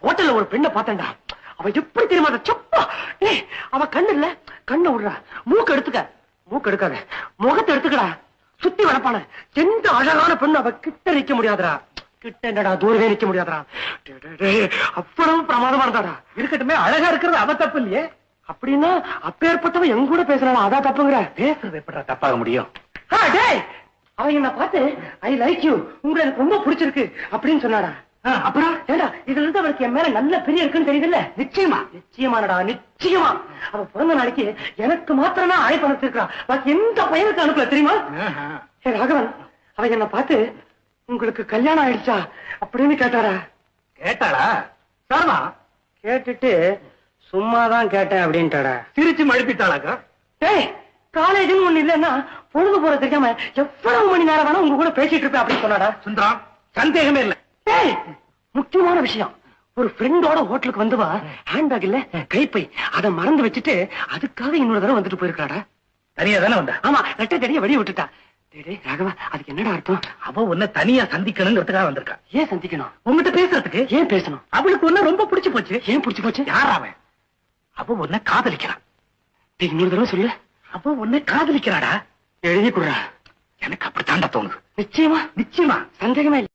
ஹோட்டல்ல ஒரு பெண்ணை பார்த்தேன்டா. அவ எப்படி தெரியுமா சப்பா. அவ கண்ணு இல்ல, கண்ணை விடுறா. மூக்கு எடுத்துக்க, மூக்கு எடுக்காத, முகத்தை எடுத்துக்கடா. சுத்தி வளப்பான எந்த அழகான பெண்ணு அவ கிட்ட நிக்க முடியாதுடா. கிட்ட என்னடா தூரவே நிக்க முடியாதுடா. அவ்வளவு பிரமாதமா இருந்தாடா. இருக்கட்டுமே, அழகா இருக்கிறது அவ தப்பு இல்லையே. அப்படின்னா அப்பேற்பட்டவ எங்க கூட பேசுறாளா, அதான் தப்புங்கிற? பேசுறது எப்படா தப்பாக முடியும்? அவ என்ன பார்த்து ஐ லைக் யூ, உங்களை எனக்கு ரொம்ப பிடிச்சிருக்கு அப்படின்னு சொன்னாடா. அப்புறம் ஏண்டா இதுல இருந்து அவளுக்கு என் மேல நல்ல பெரிய இருக்குன்னு தெரியுதுல்ல? நிச்சயமா, நிச்சயமானடா, நிச்சயமா. அவ பிறந்த நாளைக்கு எனக்கு மாத்திரம் தான் அழைப்பு அனுப்பிச்சிருக்கா. பாக்கி எந்த பையனுக்கு அனுப்பல தெரியுமா? ராகவன், அவ என்ன பார்த்து உங்களுக்கு கல்யாணம் ஆயிடுச்சா அப்படின்னு கேட்டாரா? கேட்டாளா? சாரமா கேட்டுட்டு சும்மாதான் கேட்டேன் அப்படின்ட்டாடா. சிரிச்சு மழுப்பிட்டாளாக்கா? டேய், காலேஜ்னு ஒண்ணு இல்லன்னா பொழுது போற தெரியாம எவ்வளவு மணி நேரம் வேணா உங்க கூட பேசிட்டு இருப்பேன் அப்படின்னு சொன்னாடா. சுந்தரம், சந்தேகமே இல்ல. டேய், முக்கியமான விஷயம். ஒரு ஃப்ரெண்டோட ஹோட்டலுக்கு வந்தவா ஹேண்ட்பேக் இல்ல கைப்பை, அதை மறந்து வச்சுட்டு அதுக்காக இன்னொரு தடவை வந்துட்டு போயிருக்காடா. தனியா தானே வந்தா? ஆமா, ரெட்டை தனியா வெளியே விட்டுட்டா. ராகவா, அதுக்கு என்னடா அர்த்தம்? அவ உன்னை தனியா சந்திக்கணுங்கிறதுக்காக வந்திருக்கா. ஏன் சந்திக்கணும்? உங்ககிட்ட பேசுறதுக்கு. ஏன் பேசணும்? அவளுக்கு உன்ன ரொம்ப பிடிச்சு போச்சு. ஏன் பிடிச்சு போச்சு? யார் அவன்? அவ உன்னை காதலிக்கிறான். இன்னொரு தடவை சொல்லு. அவ உன்னை காதலிக்கிறாடா. எழுதி கொடுறா. எனக்கு அப்படித்தாண்டா தோணுது. நிச்சயமா, நிச்சயமா, சந்தேகமே இல்லை.